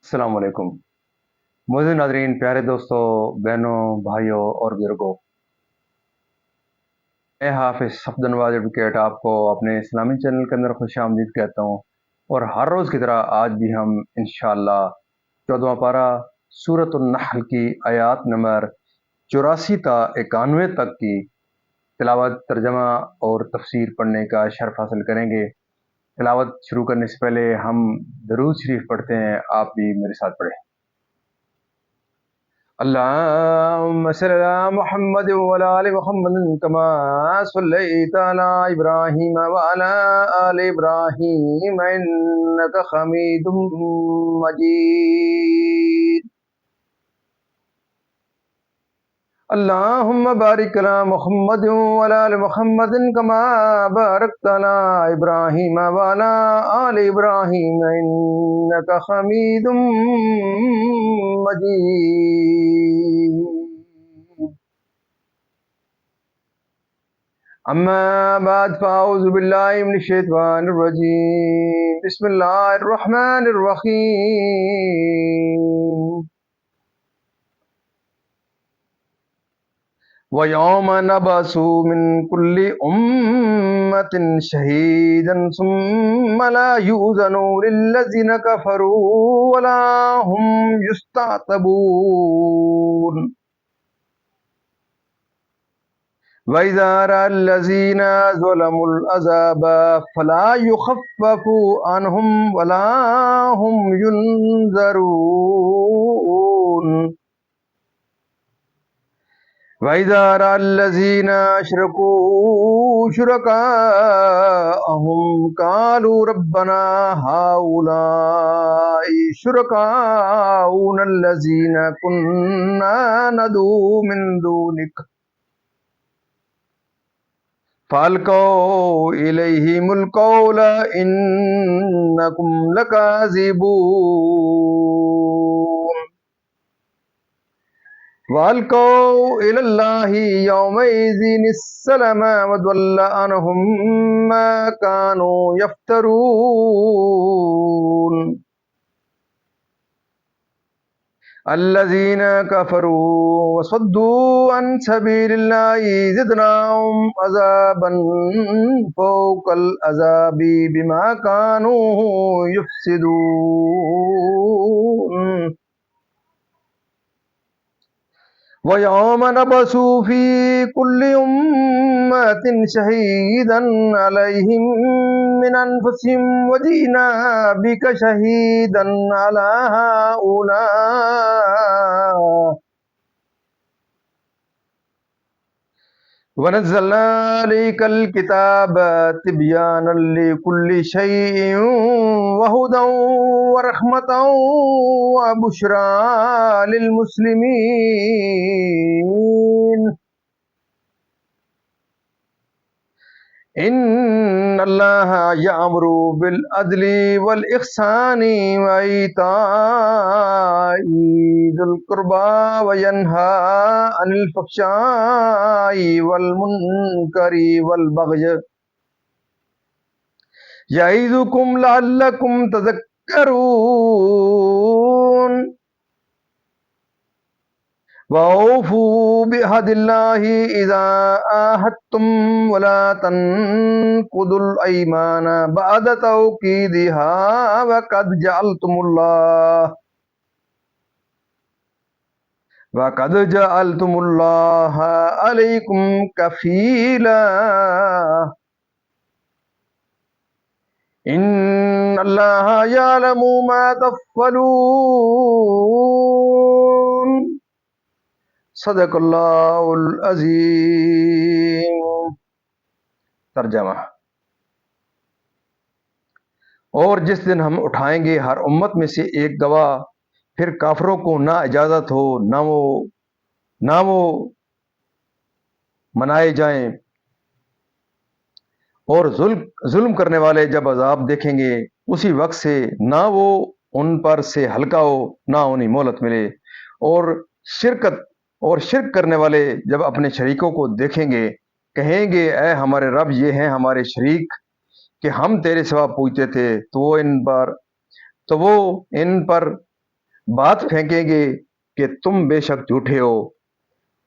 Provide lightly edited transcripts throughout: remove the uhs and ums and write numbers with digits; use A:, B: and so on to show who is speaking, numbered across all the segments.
A: السلام علیکم معزز ناظرین، پیارے دوستوں، بہنوں، بھائیوں اور بزرگوں، میں حافظ صفد نواز ایڈوکیٹ آپ کو اپنے اسلامی چینل کے اندر خوش آمدید کہتا ہوں۔ اور ہر روز کی طرح آج بھی ہم انشاءاللہ 14واں پارہ سورۃ النحل کی آیات نمبر 84 تا 91 تک کی تلاوت، ترجمہ اور تفسیر پڑھنے کا شرف حاصل کریں گے۔ تلاوت شروع کرنے سے پہلے ہم درود شریف پڑھتے ہیں، آپ بھی میرے ساتھ پڑھیں۔ اللهم صل على محمد وعلى آل محمد كما صليت على إبراهيم وعلى آل إبراهيم إنك حميد مجيد. اللهم بارك على محمد وعلى آل محمد كما باركت على إبراهيم وعلى آل إبراهيم إنك حميد مجيد. أما بعد فأعوذ بالله من الشيطان الرجيم. بسم الله الرحمن الرحيم. وَيَوْمَ نَبْعَثُ مِنْ كُلِّ أُمَّةٍ شَهِيدًا ثُمَّ لَا يُؤْذَنُ لِلَّذِينَ كَفَرُوا وَلَا هُمْ يُسْتَعْتَبُونَ. وَإِذَا رَأَى الَّذِينَ ظَلَمُوا الْعَذَابَ فَلَا يُخَفَّفُ عَنْهُمْ وَلَا هُمْ يُنذَرُونَ. وَإِذَا رَأَى الَّذِينَ أَشْرَكُوا شُرَكَاءَهُمْ قَالُوا رَبَّنَا هَؤُلَاءِ شُرَكَاؤُنَا الَّذِينَ كُنَّا نَدْعُو مِن دُونِكَ فَأَلْقَوْا إِلَيْهِمُ الْقَوْلَ إِنَّكُمْ لَكَاذِبُونَ. وَأَلْقَوْا إِلَى اللَّهِ يَوْمَئِذٍ السَّلَمَ وَضَلَّ عَنْهُمْ مَا كَانُوا يَفْتَرُونَ. الَّذِينَ كَفَرُوا وَصَدُّوا عَنْ سَبِيلِ اللَّهِ زِدْنَاهُمْ عَذَابًا فَوْقَ الْعَذَابِ بِمَا كَانُوا يُفْسِدُونَ. وَيَوْمَ نَبْعَثُ فِي كُلِّ أُمَّةٍ شَهِيدًا عَلَيْهِمْ مِنْ أَنْفُسِهِمْ وَجِئْنَا بِكَ شَهِيدًا عَلَى هَؤُلَاءِ وَنَزَّلْنَا عَلَيْكَ الْكِتَابَ تِبْيَانًا لِكُلِّ شَيْءٍ وَهُدًى وَرَحْمَةً وَبُشْرَى لِلْمُسْلِمِينَ. إِنَّ اللَّهَ يَأْمُرُ بِالْعَدْلِ وَالْإِحْسَانِ وَإِيتَاءِ ذِي الْقُرْبَى وَيَنْهَى عَنِ الْفَحْشَاءِ وَالْمُنكَرِ وَالْبَغْيِ يَعِظُكُمْ لَعَلَّكُمْ تَذَكَّرُونَ. وَأَوْفُوا بِعَهْدِ اللَّهِ إِذَا عَاهَدتُّمْ وَلَا تَنقُضُوا الْأَيْمَانَ بَعْدَ تَوْكِيدِهَا وَقَدْ جَعَلْتُمُ اللَّهَ عَلَيْكُمْ كَفِيلًا. إِنَّ اللَّهَ يَعْلَمُ مَا تَفْعَلُونَ. صدق اللہ العظیم. ترجمہ: اور جس دن ہم اٹھائیں گے ہر امت میں سے ایک گواہ، پھر کافروں کو نہ اجازت ہو نہ وہ منائے جائیں، اور ظلم کرنے والے جب عذاب دیکھیں گے اسی وقت سے نہ وہ ان پر سے ہلکا ہو نہ انہیں مہلت ملے. اور شرک کرنے والے جب اپنے شریکوں کو دیکھیں گے کہیں گے اے ہمارے رب، یہ ہیں ہمارے شریک کہ ہم تیرے سوا پوجتے تھے، تو وہ ان پر بات پھینکیں گے کہ تم بے شک جھوٹے ہو،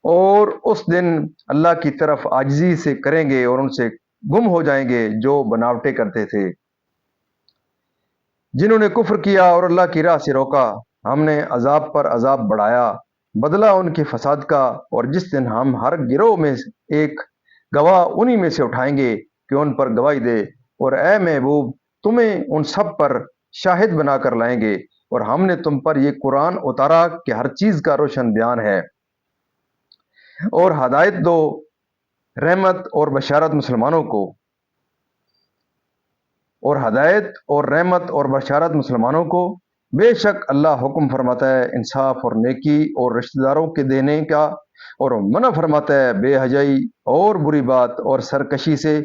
A: اور اس دن اللہ کی طرف عاجزی سے کریں گے اور ان سے گم ہو جائیں گے جو بناوٹیں کرتے تھے۔ جنہوں نے کفر کیا اور اللہ کی راہ سے روکا، ہم نے عذاب پر عذاب بڑھایا، بدلہ ان کے فساد کا، اور جس دن ہم ہر گروہ میں ایک گواہ انہی میں سے اٹھائیں گے کہ ان پر گواہی دے، اور اے محبوب تمہیں ان سب پر شاہد بنا کر لائیں گے، اور ہم نے تم پر یہ قرآن اتارا کہ ہر چیز کا روشن بیان ہے، اور ہدایت دو، رحمت اور بشارت مسلمانوں کو، اور ہدایت اور رحمت اور بشارت مسلمانوں کو۔ بے شک اللہ حکم فرماتا ہے انصاف اور نیکی اور رشتہ داروں کے دینے کا، اور منع فرماتا ہے بے حیائی اور بری بات اور سرکشی سے۔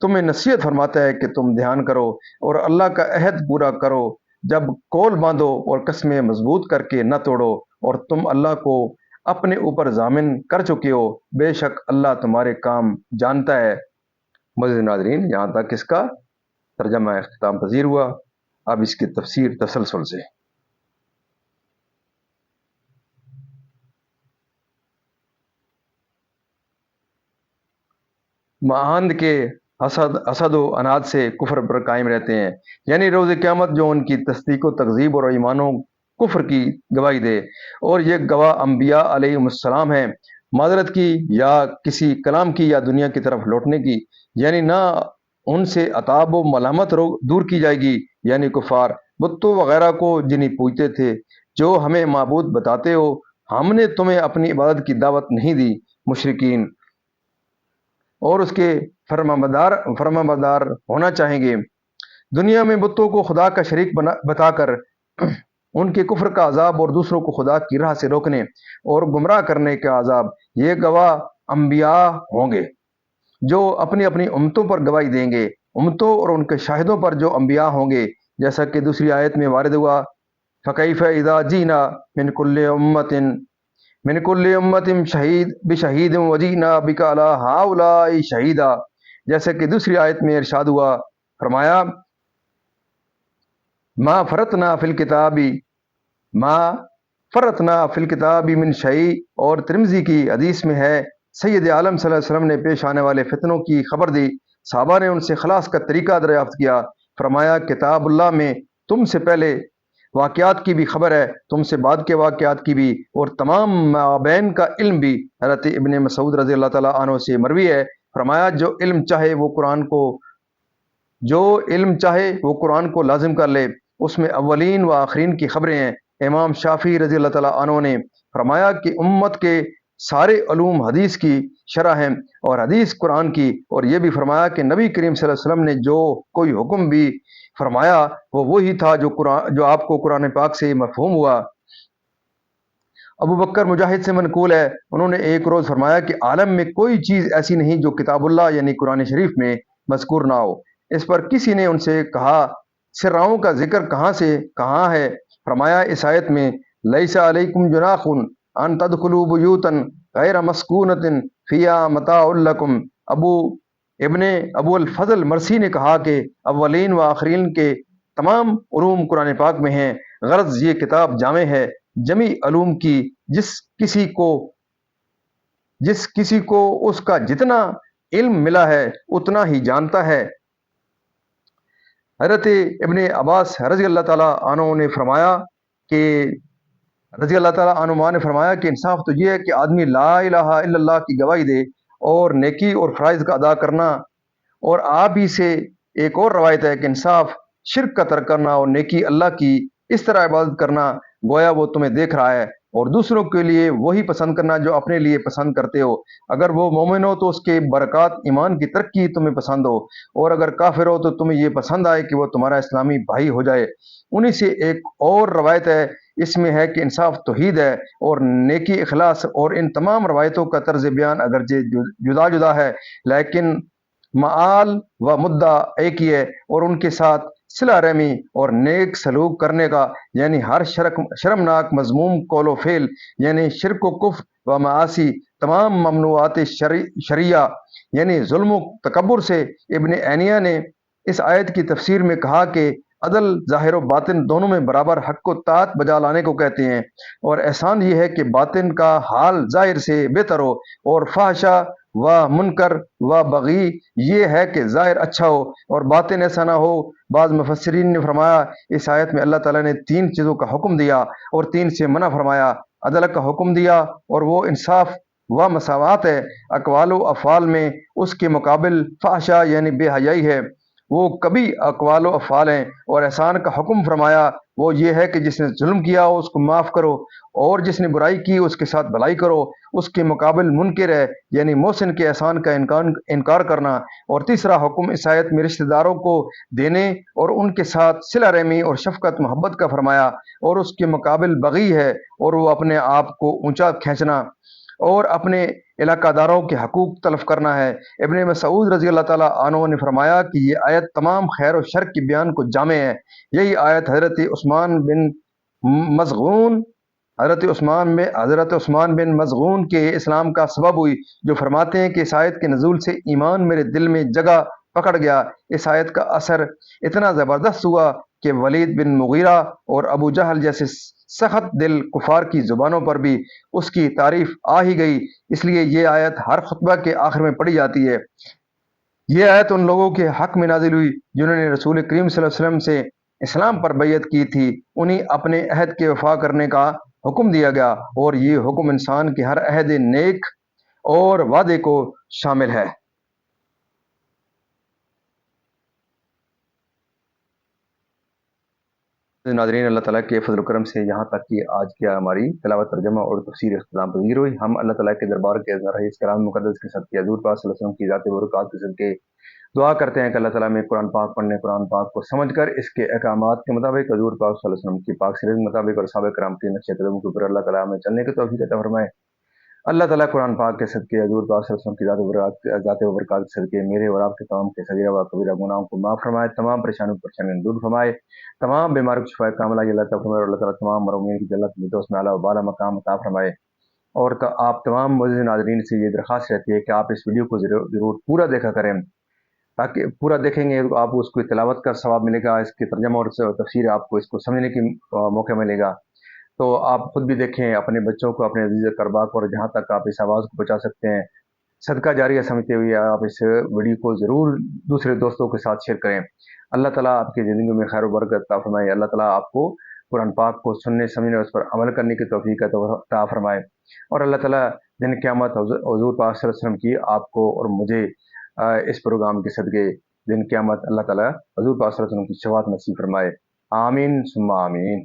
A: تمہیں نصیحت فرماتا ہے کہ تم دھیان کرو اور اللہ کا عہد پورا کرو، جب کول باندھو اور قسمیں مضبوط کر کے نہ توڑو، اور تم اللہ کو اپنے اوپر ضامن کر چکے ہو، بے شک اللہ تمہارے کام جانتا ہے۔ مزید ناظرین، یہاں تک اس کا ترجمہ اختتام پذیر ہوا۔ اب اس کی تفسیر تسلسل سے۔ معاند کے حسد و اناد سے کفر پر قائم رہتے ہیں، یعنی روز قیامت جو ان کی تصدیق و تکذیب اور ایمان و کفر کی گواہی دے، اور یہ گواہ انبیاء علیہ السلام ہیں، معذرت کی یا کسی کلام کی یا دنیا کی طرف لوٹنے کی، یعنی نہ ان سے عتاب و ملامت دور کی جائے گی، یعنی کفار بتوں وغیرہ کو جنہیں پوجتے تھے، جو ہمیں معبود بتاتے ہو، ہم نے تمہیں اپنی عبادت کی دعوت نہیں دی، مشرکین اور اس کے فرمانبردار ہونا چاہیں گے۔ دنیا میں بتوں کو خدا کا شریک بتا کر ان کے کفر کا عذاب اور دوسروں کو خدا کی راہ سے روکنے اور گمراہ کرنے کا عذاب، یہ گواہ انبیاء ہوں گے جو اپنی اپنی امتوں پر گواہی دیں گے، امتوں اور ان کے شاہدوں پر جو انبیاء ہوں گے، جیسا کہ دوسری آیت میں وارد ہوا، فَكَيْفَ إِذَا جِئْنَا مِنْ كُلِّ أُمَّةٍ بِشَهِيدٍ وَجِئْنَا بِكَ عَلَىٰ هَٰؤُلَاءِ شَهِيدًا، جیسے کہ دوسری آیت میں ارشاد ہوا، فرمایا ما فرطنا فی الکتاب من شیء، اور ترمذی کی حدیث میں ہے سید عالم صلی اللہ علیہ وسلم نے پیش آنے والے فتنوں کی خبر دی، صحابہ نے ان سے خلاص کا طریقہ دریافت کیا، فرمایا کتاب اللہ میں تم سے پہلے واقعات کی بھی خبر ہے، تم سے بعد کے واقعات کی بھی، اور تمام مابین کا علم بھی۔ حضرت ابن مسعود رضی اللہ تعالیٰ عنہ سے مروی ہے، فرمایا جو علم چاہے وہ قرآن کو لازم کر لے، اس میں اولین و آخرین کی خبریں ہیں۔ امام شافعی رضی اللہ تعالیٰ عنہ نے فرمایا کہ امت کے سارے علوم حدیث کی شرح ہیں اور حدیث قرآن کی، اور یہ بھی فرمایا کہ نبی کریم صلی اللہ علیہ وسلم نے جو کوئی حکم بھی فرمایا وہ وہی تھا جو آپ کو قرآن پاک سے مفہوم ہوا۔ ابو بکر مجاہد سے منقول ہے، انہوں نے ایک روز فرمایا کہ عالم میں کوئی چیز ایسی نہیں جو کتاب اللہ یعنی قرآن شریف میں مذکور نہ ہو۔ اس پر کسی نے ان سے کہا سراؤں کا ذکر کہاں ہے؟ فرمایا اس آیت میں لیس علیکم جناح ان تدخلوا بیوتا غیر مسکونۃ فیہا متاع لکم۔ ابو الفضل مرسی نے کہا کہ اولین و آخرین کے تمام علوم قرآن پاک میں ہیں، غرض یہ کتاب جامع ہے جمی علوم کی، جس کسی کو اس کا جتنا علم ملا ہے اتنا ہی جانتا ہے۔ حضرت ابن عباس رضی اللہ تعالیٰ عنہ نے فرمایا کہ انصاف تو یہ ہے کہ آدمی لا الہ الا اللہ کی گواہی دے اور نیکی اور فرائض کا ادا کرنا، اور آپ ہی سے ایک اور روایت ہے کہ انصاف شرک کا ترک کرنا اور نیکی اللہ کی اس طرح عبادت کرنا گویا وہ تمہیں دیکھ رہا ہے، اور دوسروں کے لیے وہی پسند کرنا جو اپنے لیے پسند کرتے ہو، اگر وہ مومن ہو تو اس کے برکات ایمان کی ترقی تمہیں پسند ہو، اور اگر کافر ہو تو تمہیں یہ پسند آئے کہ وہ تمہارا اسلامی بھائی ہو جائے۔ انہی سے ایک اور روایت ہے، اس میں ہے کہ انصاف توحید ہے اور نیکی اخلاص، اور ان تمام روایتوں کا طرز بیان اگرچہ جدا جدا ہے لیکن معال و مدعا ایک ہی ہے، اور ان کے ساتھ صلہ رحمی اور نیک سلوک کرنے کا، یعنی ہر شرمناک مذموم قول و فعل یعنی شرک و کفر و معاصی، تمام ممنوعات شرعیہ یعنی ظلم و تکبر سے۔ ابن عینیہ نے اس آیت کی تفسیر میں کہا کہ عدل ظاہر و باطن دونوں میں برابر حق و طاعت بجا لانے کو کہتے ہیں، اور احسان یہ ہے کہ باطن کا حال ظاہر سے بہتر ہو، اور فحشہ و منکر و بغی یہ ہے کہ ظاہر اچھا ہو اور باطن ایسا نہ ہو۔ بعض مفسرین نے فرمایا اس آیت میں اللہ تعالیٰ نے 3 چیزوں کا حکم دیا اور 3 سے منع فرمایا۔ عدالت کا حکم دیا اور وہ انصاف و مساوات ہے، اقوال و افعال میں اس کے مقابل فحشہ یعنی بے حیائی ہے، وہ کبھی اقوال و افعال ہیں۔ اور احسان کا حکم فرمایا وہ یہ ہے کہ جس نے ظلم کیا ہو اس کو معاف کرو، اور جس نے برائی کی اس کے ساتھ بھلائی کرو۔ اس کے مقابل منکر ہے یعنی محسن کے احسان کا انکار کرنا۔ اور تیسرا حکم اس آیت میں رشتہ داروں کو دینے اور ان کے ساتھ صلہ رحمی اور شفقت محبت کا فرمایا، اور اس کے مقابل بغی ہے اور وہ اپنے آپ کو اونچا کھینچنا اور اپنے علاقہ داروں کے حقوق تلف کرنا ہے۔ ابن مسعود رضی اللہ تعالیٰ عنہ نے فرمایا کہ یہ آیت تمام خیر و شر کے بیان کو جامع ہے۔ یہی آیت حضرت عثمان بن مظعون کے اسلام کا سبب ہوئی، جو فرماتے ہیں کہ اس آیت کے نزول سے ایمان میرے دل میں جگہ پکڑ گیا۔ اس آیت کا اثر اتنا زبردست ہوا کہ ولید بن مغیرہ اور ابو جہل جیسے سخت دل کفار کی زبانوں پر بھی اس کی تعریف آ ہی گئی، اس لیے یہ آیت ہر خطبہ کے آخر میں پڑھی جاتی ہے۔ یہ آیت ان لوگوں کے حق میں نازل ہوئی جنہوں نے رسول کریم صلی اللہ علیہ وسلم سے اسلام پر بیعت کی تھی، انہیں اپنے عہد کے وفا کرنے کا حکم دیا گیا، اور یہ حکم انسان کے ہر عہد نیک اور وعدے کو شامل ہے۔ ناظرین، اللہ تعالیٰ کے فضل و کرم سے یہاں تک کہ آج کی ہماری تلاوت ترجمہ اور تفسیر اختتام پذیر ہوئی۔ ہم اللہ تعالیٰ کے دربار کے رئیس کلام مقدس کے صدقے حضور پاک صلی اللہ علیہ وسلم کی ذات برکات کے صدقے دعا کرتے ہیں کہ اللہ تعالیٰ میں قرآن پاک پڑھنے، قرآن پاک کو سمجھ کر اس کے احکامات کے مطابق حضور پاک صلی اللہ علیہ وسلم کی پاک سیرت کے مطابق اور صحابہ کرام کے نقش قدم کے اوپر اللہ تعالیٰ ہمیں چلنے کی توفیق عطا فرمائے۔ اللہ تعالیٰ قرآن پاک کے صدقے حضور پاک صلی اللہ علیہ وسلم کی ذات و برکات کے صدقے میرے اور آپ کے تمام کے صغیرہ و کبیرہ گناہوں کو معاف فرمائے، تمام پریشانیوں دور فرمائے، تمام بیماریوں کو شفا کاملہ اللہ تعالیٰ فرمائے، اور اللہ تعالیٰ تمام مرحومین کی جنت الفردوس میں اعلیٰ و بالا مقام عطا فرمائے۔ اور آپ تمام معزز ناظرین سے یہ درخواست رہتی ہے کہ آپ اس ویڈیو کو ضرور پورا دیکھا کریں، تاکہ پورا دیکھیں گے تو آپ اس کو تلاوت کا ثواب ملے گا، اس کے ترجمہ اور تفسیر آپ کو اس کو سمجھنے کی موقع ملے گا۔ تو آپ خود بھی دیکھیں، اپنے بچوں کو، اپنے عزیز اقربا کو، اور جہاں تک آپ اس آواز کو پہنچا سکتے ہیں صدقہ جاریہ سمجھتے ہوئے آپ اس ویڈیو کو ضرور دوسرے دوستوں کے ساتھ شیئر کریں۔ اللہ تعالیٰ آپ کی زندگی میں خیر و برکت عطا فرمائے۔ اللہ تعالیٰ آپ کو قرآن پاک کو سننے، سمجھنے اور اس پر عمل کرنے کی توفیق عطا فرمائے، اور اللہ تعالیٰ دن قیامت حضور پاک صلی اللہ علیہ وسلم کی آپ کو اور مجھے اس پروگرام کے صدقے دن قیامت اللہ تعالیٰ حضور پاک صلی اللہ علیہ وسلم کی شفاعت نصیب فرمائے۔ آمین ثم آمین۔